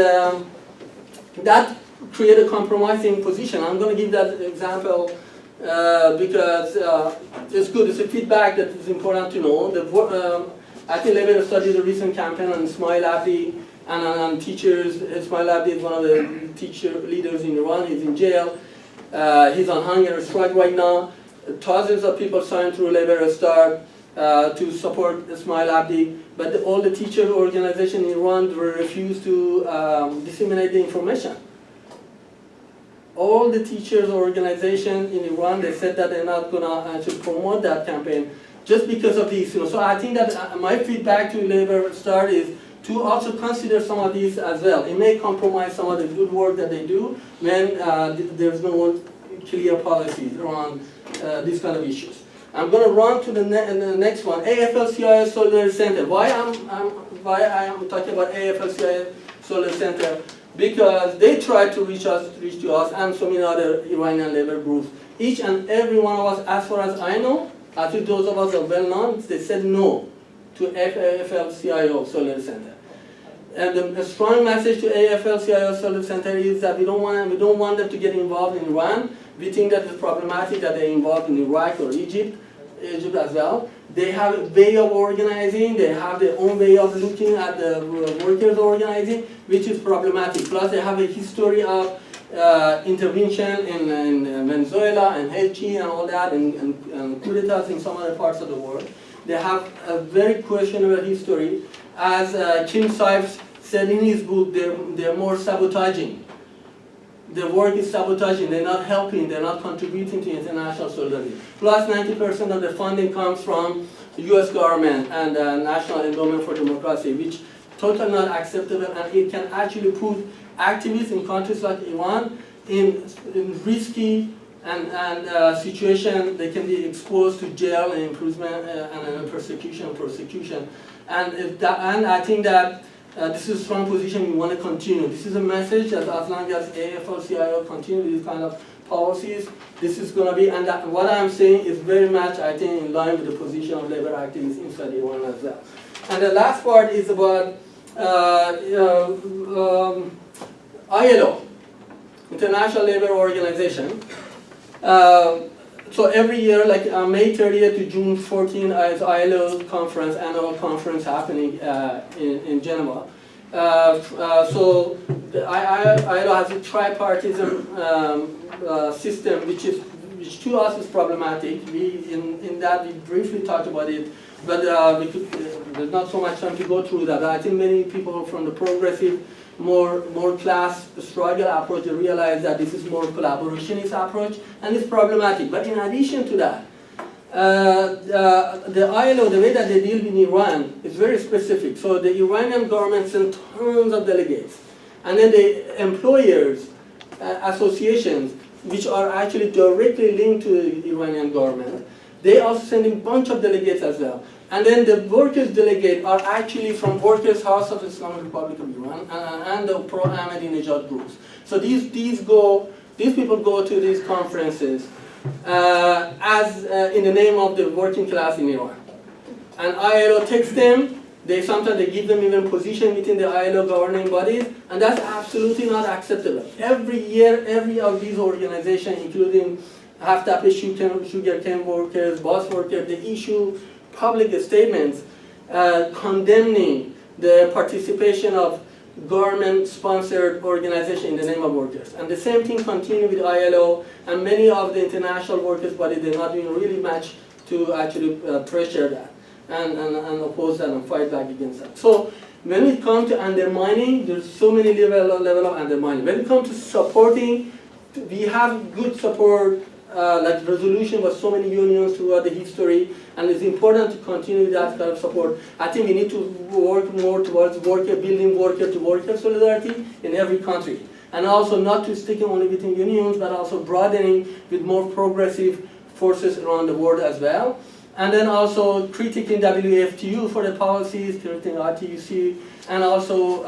that create a compromising position. I'm going to give that example because it's good. It's a feedback that is important to know. I think Labor studied a recent campaign on Ismail Abdi and on teachers. Ismail Abdi is one of the teacher leaders in Iran. He's in jail. He's on hunger strike right now. Thousands of people signed through Labor Start to support Ismail Abdi, but all the teacher organizations in Iran refused to disseminate the information. All the teachers organizations in Iran, they said that they're not going to actually promote that campaign just because of these. So I think that my feedback to Labor Start is to also consider some of these as well. It may compromise some of the good work that they do when there's no clear policies around these kind of issues. I'm going to run to the next one. AFL-CIO Solidarity Center. Why I'm talking about AFL-CIO Solidarity Center? Because they tried to reach to us and so many other Iranian labor groups. Each and every one of us, as far as I know, I think those of us are well known, they said no to AFL-CIO Solidarity Center. And the strong message to AFL-CIO Solidarity Center is that we don't want them to get involved in Iran. We think that it's problematic that they're involved in Iraq or Egypt as well. They have a way of organizing, they have their own way of looking at the workers organizing, which is problematic. Plus they have a history of intervention in Venezuela and Haiti and all that, and coup d'etats in some other parts of the world. They have a very questionable history. As Kim Sipes said in his book, they're more sabotaging. Their work is sabotaging, they're not helping, they're not contributing to international solidarity. Plus 90% of the funding comes from the US government and the National Endowment for Democracy, which totally not acceptable, and it can actually put activists in countries like Iran in risky and situation. They can be exposed to jail and imprisonment and prosecution. And I think that this is a strong position we want to continue. This is a message that as long as AFL-CIO continue with these kind of policies, this is going to be, and what I'm saying is very much, I think, in line with the position of labor activists inside Iran as well. And the last part is about ILO, International Labor Organization. So every year, like May 30th to June 14th, is ILO conference, annual conference happening in Geneva. So the ILO has a tripartism system, which to us is problematic. In that we briefly talked about it, but there's not so much time to go through that. I think many people from the progressive, more class struggle approach, they realize that this is more collaborationist approach, and it's problematic. But in addition to that, the ILO, the way that they deal in Iran is very specific. So the Iranian government sends tons of delegates, and then the employers associations, which are actually directly linked to the Iranian government, they also send a bunch of delegates as well. And then the workers' delegate are actually from Workers' House of the Islamic Republic of Iran and the pro-Ahmadinejad groups. So these people go to these conferences as in the name of the working class in Iran. And ILO takes them. Sometimes they give them even position within the ILO governing bodies, and that's absolutely not acceptable. Every year, every of these organizations, including Haftape sugarcane workers, bus workers, they issue public statements condemning the participation of government-sponsored organization in the name of workers. And the same thing continues with ILO, and many of the international workers' bodies, they're not doing really much to actually pressure that and oppose that and fight back against that. So when it comes to undermining, there's so many level of undermining. When it comes to supporting, we have good support, like resolution with so many unions throughout the history, and it's important to continue that kind of support. I think we need to work more towards building worker-to-worker solidarity in every country, and also not to stick only within unions, but also broadening with more progressive forces around the world as well. And then also critiquing WFTU for the policies, critiquing RTUC, and also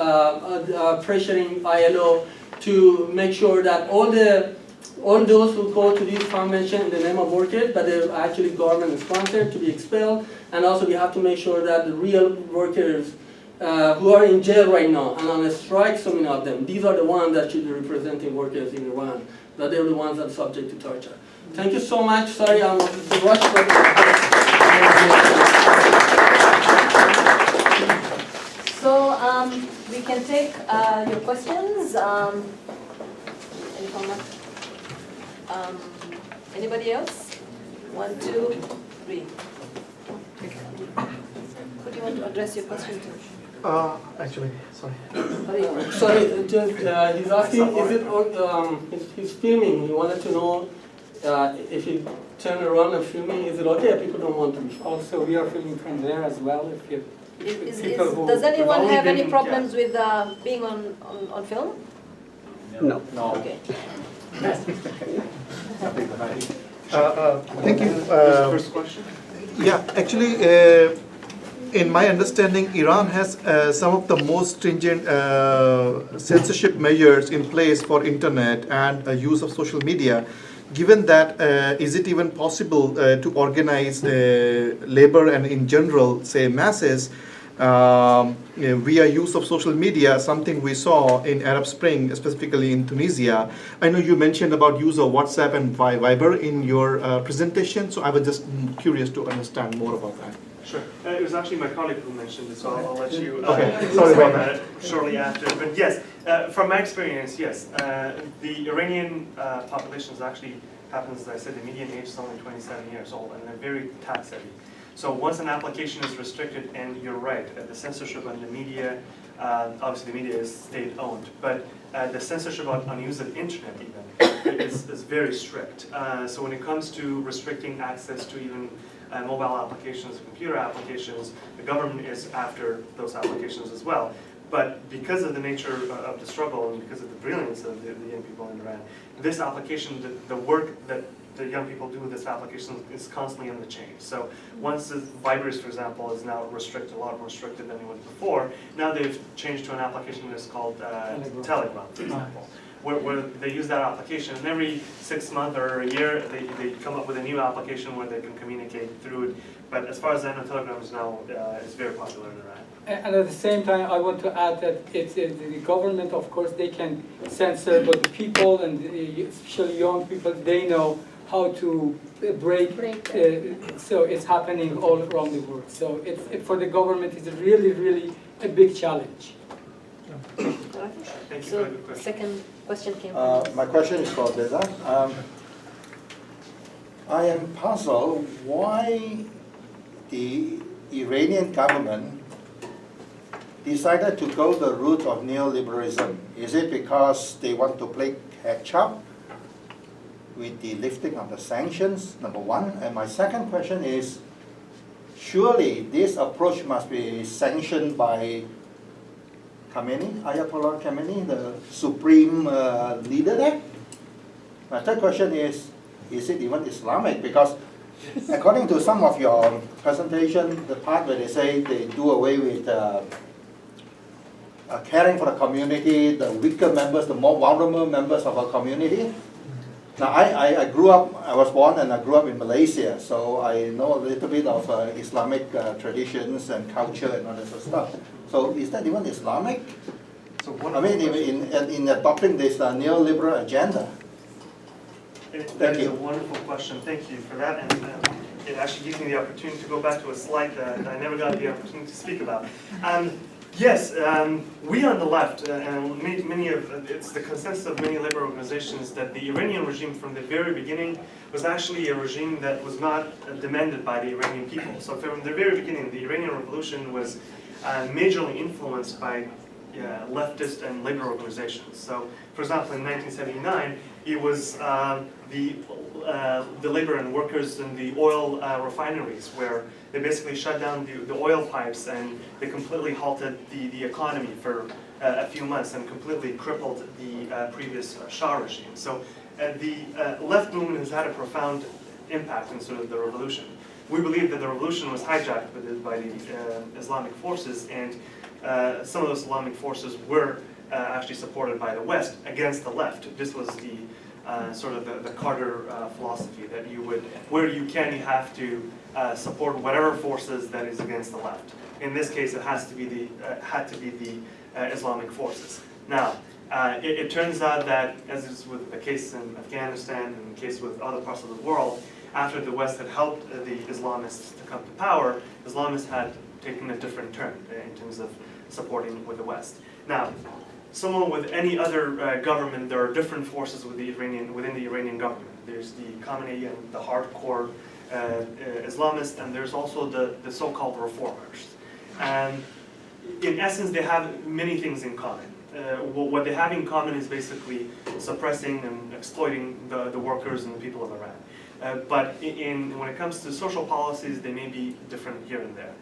pressuring ILO to make sure that all those who go to this convention in the name of workers, but they're actually government sponsored, to be expelled. And also we have to make sure that the real workers who are in jail right now and on a strike, so many of them, these are the ones that should be representing workers in Iran, that they're the ones that are subject to torture. Thank you so much. Sorry, I'm rushed. So we can take your questions. Any comment? Anybody else? 1, 2, 3. Who do you want to address your question to? Actually, sorry. Sorry, just, he's asking, is it, he's filming, he wanted to know if you turn around and filming, is it okay if people don't want to be filmed? Also, we are filming from there as well. If Does anyone have any problems with being on film? No. Okay. Thank you. First question? Yeah, actually, in my understanding, Iran has some of the most stringent censorship measures in place for internet and use of social media. Given that, is it even possible to organize labor and in general, say masses, via use of social media, something we saw in Arab Spring, specifically in Tunisia? I know you mentioned about use of WhatsApp and Viber in your presentation, so I was just curious to understand more about that. Sure. It was actually my colleague who mentioned it, so I'll let you Sorry about that shortly after. But yes, from my experience, yes, the Iranian population is actually happens, as I said, the median age is only 27 years old, and they're very tax heavy. So once an application is restricted, and you're right, the censorship on the media, obviously the media is state-owned, but the censorship on use of internet even is very strict. So when it comes to restricting access to even mobile applications, computer applications, the government is after those applications as well. But because of the nature of the struggle and because of the brilliance of the young people in Iran, this application, the work that the young people do with this application is constantly on the change. So once the Vibers, for example, is now restricted, a lot more restricted than it was before, now they've changed to an application that's called Telegram, for example. Where they use that application, and every 6 months or a year, they come up with a new application where they can communicate through it. But as far as I know, Telegram is now is very popular in Iran. And at the same time, I want to add that it's the government, of course, they can censor, but the people, and especially young people, they know how to break. So it's happening all around the world. So for the government, it's really, really a big challenge. Thank you So for the good question. second question came My question is for Behzad. I am puzzled why the Iranian government decided to go the route of neoliberalism. Is it because they want to play catch up with the lifting of the sanctions, number one? And my second question is, surely this approach must be sanctioned by Khamenei, Ayatollah Khamenei, the supreme leader there? My third question is it even Islamic? Because according to some of your presentation, the part where they say they do away with caring for the community, the weaker members, the more vulnerable members of our community. Now, I grew up, I was born and I grew up in Malaysia, so I know a little bit of Islamic traditions and culture and all that sort of stuff. So is that even Islamic? So I mean, in adopting this neoliberal agenda? That is a wonderful question. Thank you for that. And it actually gives me the opportunity to go back to a slide that I never got the opportunity to speak about. Yes, we on the left, and many of it's the consensus of many labor organizations that the Iranian regime from the very beginning was actually a regime that was not demanded by the Iranian people. So from the very beginning, the Iranian revolution was majorly influenced by leftist and labor organizations. So, for example, in 1979, it was the labor and workers in the oil refineries where they basically shut down the oil pipes and they completely halted the economy for a few months and completely crippled the previous Shah regime. So the left movement has had a profound impact in sort of the revolution. We believe that the revolution was hijacked by the Islamic forces, and some of those Islamic forces were actually supported by the West against the left. This was the sort of the Carter philosophy that you would, where you can, you have to support whatever forces that is against the left. In this case, it has to be the Islamic forces. Now, it turns out that, as is with the case in Afghanistan and the case with other parts of the world, after the West had helped the Islamists to come to power, Islamists had taken a different turn in terms of supporting with the West. Now, someone with any other government, there are different forces within the Iranian government. There's the Khamenei and the hardcore Islamists, and there's also the so-called reformers. And in essence, they have many things in common. What they have in common is basically suppressing and exploiting the workers and the people of Iran. But when it comes to social policies, they may be different here and there.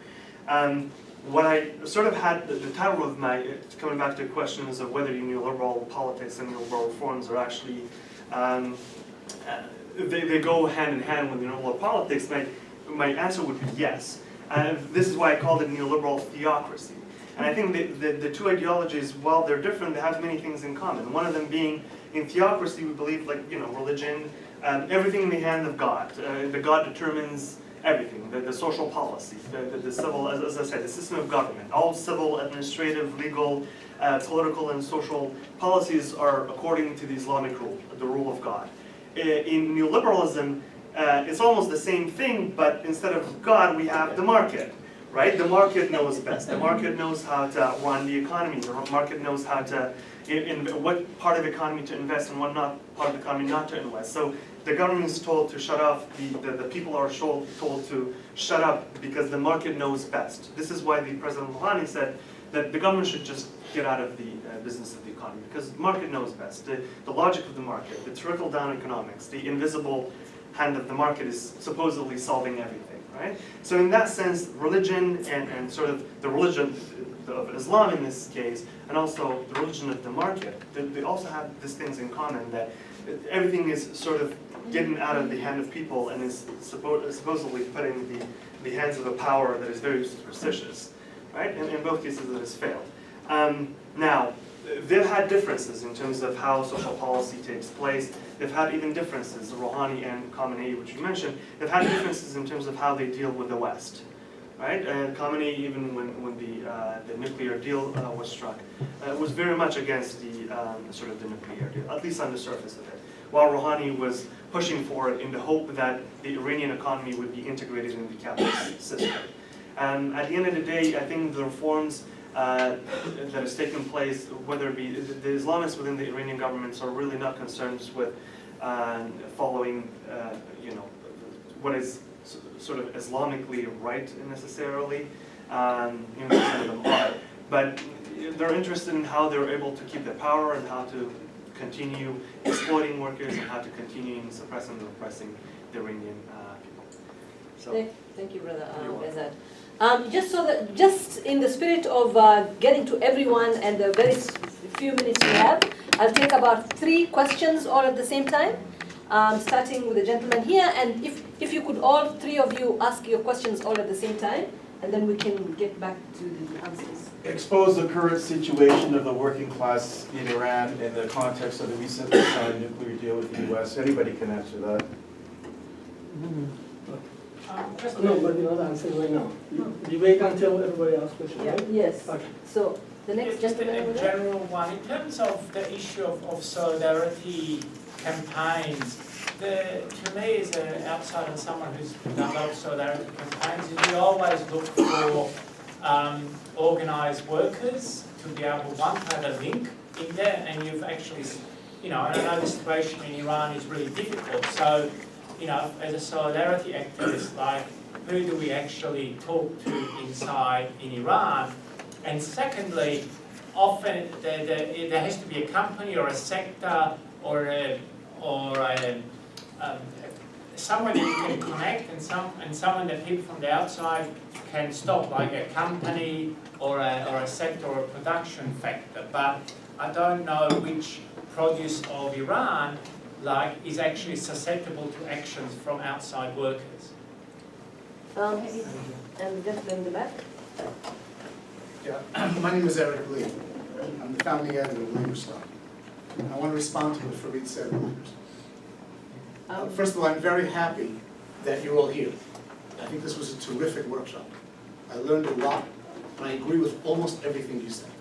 What I sort of had, the title of my, coming back to the questions of whether neoliberal politics and neoliberal reforms are actually, they go hand in hand with neoliberal politics, my answer would be yes. This is why I called it neoliberal theocracy. And I think the two ideologies, while they're different, they have many things in common. One of them being, in theocracy, we believe, like, religion, everything in the hand of God. The God determines everything, the social policy, the civil, as I said, the system of government. All civil, administrative, legal, political, and social policies are according to the Islamic rule, the rule of God. In neoliberalism, it's almost the same thing, but instead of God, we have the market. Right? The market knows best. The market knows how to run the economy. The market knows how to, in what part of the economy to invest and what part of the economy not to invest. So the government is told to shut off, the people are told to shut up because the market knows best. This is why the President Mohammadi said that the government should just get out of the business of the economy, because the market knows best. The logic of the market, the trickle-down economics, the invisible hand of the market is supposedly solving everything. Right? So in that sense, religion and sort of the religion of Islam in this case, and also the religion of the market, they also have these things in common, that everything is sort of getting out of the hand of people and is supposedly putting the hands of a power that is very superstitious. Right? And in both cases, it has failed. Now, they've had differences in terms of how social policy takes place. They've had even differences, Rouhani and Khamenei, which you mentioned, they've had differences in terms of how they deal with the West. Right? And Khamenei, even when the nuclear deal was struck, was very much against the sort of the nuclear deal, at least on the surface of it. While Rouhani was pushing for it in the hope that the Iranian economy would be integrated in the capitalist system. At the end of the day, I think the reforms that has taken place, whether it be the Islamists within the Iranian governments are really not concerned with following, what is sort of Islamically right necessarily. Some of them are, but they're interested in how they're able to keep their power and how to continue exploiting workers and how to continue suppressing and repressing the Iranian people. So, thank you, brother Behzad. Just in the spirit of getting to everyone and the very few minutes we have, I'll take about 3 questions all at the same time, starting with the gentleman here. And if you could all 3 of you ask your questions all at the same time, and then we can get back to the answers. Expose the current situation of the working class in Iran in the context of the recently signed nuclear deal with the U.S. Anybody can answer that. No, but you're not answering right now. You wait until everybody asks questions, Yeah, right? yes. Okay. So the next Just gentleman over a there. general one. In terms of the issue of solidarity campaigns, to me as an outsider and someone who's done a lot of solidarity campaigns, is we always look for organised workers to be able, one, to have a link in there, and you've actually, and I know the situation in Iran is really difficult, so, as a solidarity activist, like, who do we actually talk to inside in Iran? And secondly, often there has to be a company or a sector or someone that you can connect and someone that people from the outside can stop, like a company or a sector or a production factor. But I don't know which produce of Iran is actually susceptible to actions from outside workers. And the gentleman in the back. Yeah, my name is Eric Lee. I'm the founding editor of Labor Star. I want to respond to what Farid said earlier. First of all, I'm very happy that you're all here. I think this was a terrific workshop. I learned a lot, and I agree with almost everything you said.